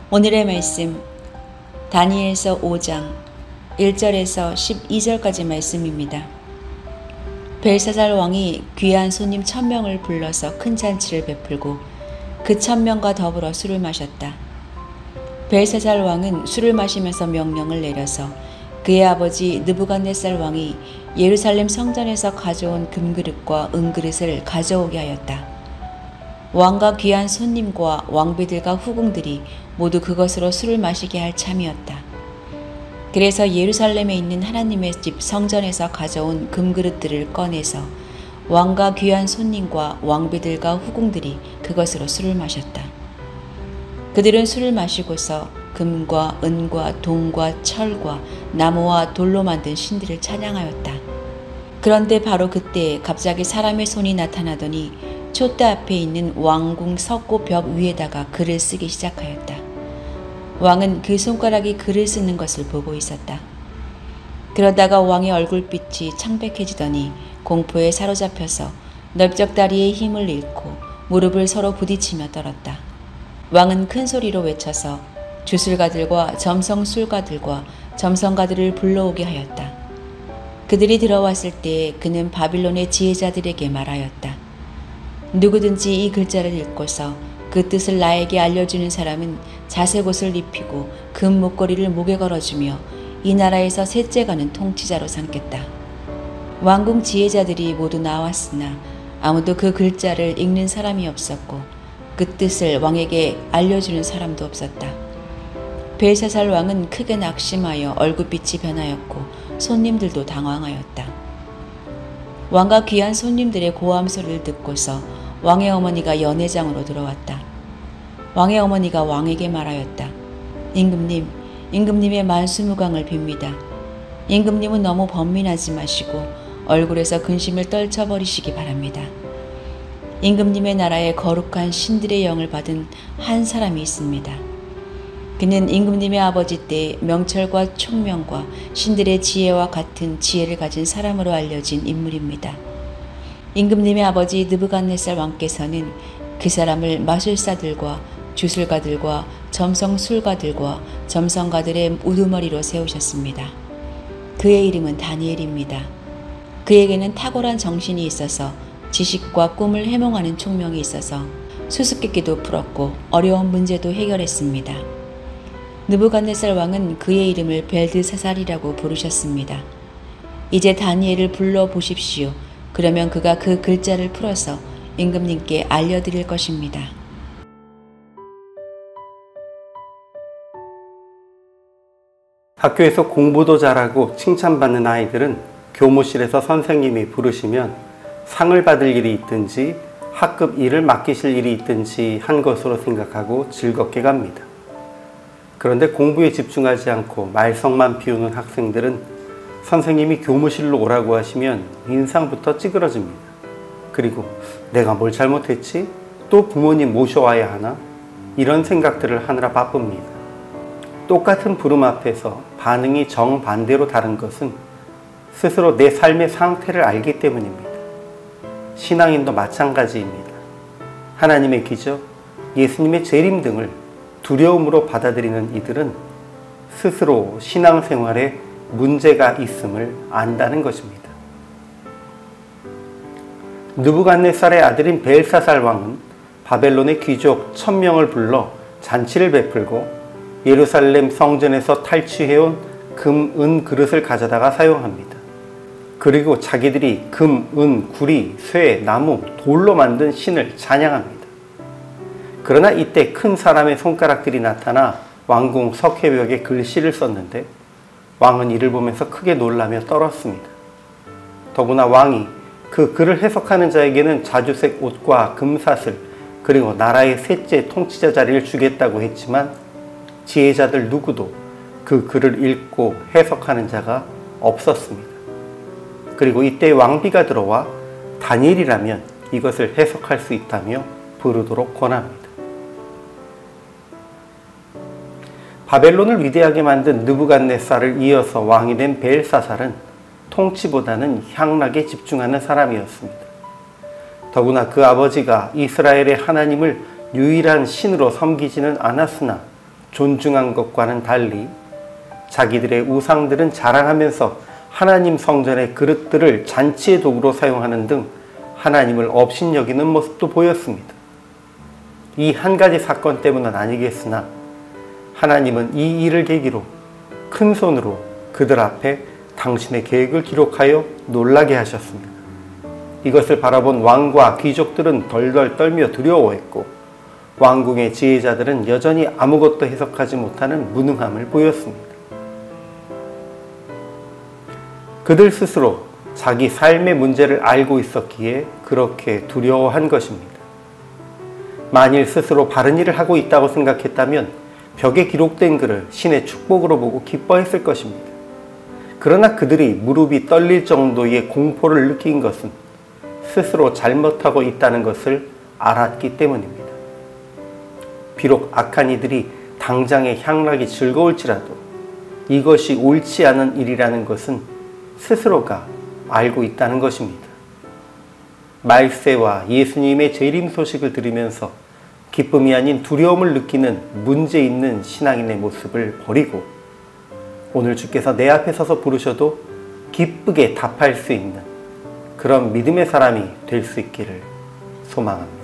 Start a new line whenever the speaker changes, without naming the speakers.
오늘의 말씀 다니엘서 5장 1절에서 12절까지 말씀입니다. 벨사살 왕이 귀한 손님 1000명을 불러서 큰 잔치를 베풀고 그 1000명과 더불어 술을 마셨다. 벨사살 왕은 술을 마시면서 명령을 내려서 그의 아버지 느부갓네살 왕이 예루살렘 성전에서 가져온 금그릇과 은그릇을 가져오게 하였다. 왕과 귀한 손님과 왕비들과 후궁들이 모두 그것으로 술을 마시게 할 참이었다. 그래서 예루살렘에 있는 하나님의 집 성전에서 가져온 금그릇들을 꺼내서 왕과 귀한 손님과 왕비들과 후궁들이 그것으로 술을 마셨다. 그들은 술을 마시고서 금과 은과 동과 철과 나무와 돌로 만든 신들을 찬양하였다. 그런데 바로 그때 갑자기 사람의 손이 나타나더니 촛대 앞에 있는 왕궁 석고 벽 위에다가 글을 쓰기 시작하였다. 왕은 그 손가락이 글을 쓰는 것을 보고 있었다. 그러다가 왕의 얼굴빛이 창백해지더니 공포에 사로잡혀서 넓적다리의 힘을 잃고 무릎을 서로 부딪히며 떨었다. 왕은 큰 소리로 외쳐서 주술가들과 점성술가들과 점성가들을 불러오게 하였다. 그들이 들어왔을 때 그는 바빌론의 지혜자들에게 말하였다. 누구든지 이 글자를 읽고서 그 뜻을 나에게 알려주는 사람은 자색 옷을 입히고 금 목걸이를 목에 걸어주며 이 나라에서 셋째 가는 통치자로 삼겠다. 왕궁 지혜자들이 모두 나왔으나 아무도 그 글자를 읽는 사람이 없었고 그 뜻을 왕에게 알려주는 사람도 없었다. 벨사살 왕은 크게 낙심하여 얼굴빛이 변하였고 손님들도 당황하였다. 왕과 귀한 손님들의 고함 소리를 듣고서 왕의 어머니가 연회장으로 들어왔다. 왕의 어머니가 왕에게 말하였다. 임금님의 만수무강을 빕니다. 임금님은 너무 번민하지 마시고 얼굴에서 근심을 떨쳐버리시기 바랍니다. 임금님의 나라에 거룩한 신들의 영을 받은 한 사람이 있습니다. 그는 임금님의 아버지 때 명철과 총명과 신들의 지혜와 같은 지혜를 가진 사람으로 알려진 인물입니다. 임금님의 아버지 느부갓네살 왕께서는 그 사람을 마술사들과 주술가들과 점성술가들과 점성가들의 우두머리로 세우셨습니다. 그의 이름은 다니엘입니다. 그에게는 탁월한 정신이 있어서 지식과 꿈을 해몽하는 총명이 있어서 수수께끼도 풀었고 어려운 문제도 해결했습니다. 느부갓네살 왕은 그의 이름을 벨드사살이라고 부르셨습니다. 이제 다니엘을 불러보십시오. 그러면 그가 그 글자를 풀어서 임금님께 알려드릴 것입니다.
학교에서 공부도 잘하고 칭찬받는 아이들은 교무실에서 선생님이 부르시면 상을 받을 일이 있든지 학급 일을 맡기실 일이 있든지 한 것으로 생각하고 즐겁게 갑니다. 그런데 공부에 집중하지 않고 말썽만 피우는 학생들은 선생님이 교무실로 오라고 하시면 인상부터 찌그러집니다. 그리고 내가 뭘 잘못했지? 또 부모님 모셔와야 하나? 이런 생각들을 하느라 바쁩니다. 똑같은 부름 앞에서 반응이 정반대로 다른 것은 스스로 내 삶의 상태를 알기 때문입니다. 신앙인도 마찬가지입니다. 하나님의 기적, 예수님의 재림 등을 두려움으로 받아들이는 이들은 스스로 신앙생활에 문제가 있음을 안다는 것입니다. 느부갓네살의 아들인 벨사살 왕은 바벨론의 귀족 1000명을 불러 잔치를 베풀고 예루살렘 성전에서 탈취해온 금, 은 그릇을 가져다가 사용합니다. 그리고 자기들이 금, 은, 구리, 쇠, 나무, 돌로 만든 신을 찬양합니다. 그러나 이때 큰 사람의 손가락들이 나타나 왕궁 석회벽에 글씨를 썼는데 왕은 이를 보면서 크게 놀라며 떨었습니다. 더구나 왕이 그 글을 해석하는 자에게는 자주색 옷과 금사슬 그리고 나라의 셋째 통치자 자리를 주겠다고 했지만 지혜자들 누구도 그 글을 읽고 해석하는 자가 없었습니다. 그리고 이때 왕비가 들어와 다니엘이라면 이것을 해석할 수 있다며 부르도록 권합니다. 바벨론을 위대하게 만든 느부갓네살을 이어서 왕이 된 벨사살은 통치보다는 향락에 집중하는 사람이었습니다. 더구나 그 아버지가 이스라엘의 하나님을 유일한 신으로 섬기지는 않았으나 존중한 것과는 달리 자기들의 우상들은 자랑하면서 하나님 성전의 그릇들을 잔치의 도구로 사용하는 등 하나님을 업신여기는 모습도 보였습니다. 이 한 가지 사건 때문은 아니겠으나 하나님은 이 일을 계기로 큰 손으로 그들 앞에 당신의 계획을 기록하여 놀라게 하셨습니다. 이것을 바라본 왕과 귀족들은 덜덜 떨며 두려워했고 왕궁의 지혜자들은 여전히 아무것도 해석하지 못하는 무능함을 보였습니다. 그들 스스로 자기 삶의 문제를 알고 있었기에 그렇게 두려워한 것입니다. 만일 스스로 바른 일을 하고 있다고 생각했다면 벽에 기록된 글을 신의 축복으로 보고 기뻐했을 것입니다. 그러나 그들이 무릎이 떨릴 정도의 공포를 느낀 것은 스스로 잘못하고 있다는 것을 알았기 때문입니다. 비록 악한 이들이 당장의 향락이 즐거울지라도 이것이 옳지 않은 일이라는 것은 스스로가 알고 있다는 것입니다. 말세와 예수님의 재림 소식을 들으면서 기쁨이 아닌 두려움을 느끼는 문제 있는 신앙인의 모습을 버리고 오늘 주께서 내 앞에 서서 부르셔도 기쁘게 답할 수 있는 그런 믿음의 사람이 될 수 있기를 소망합니다.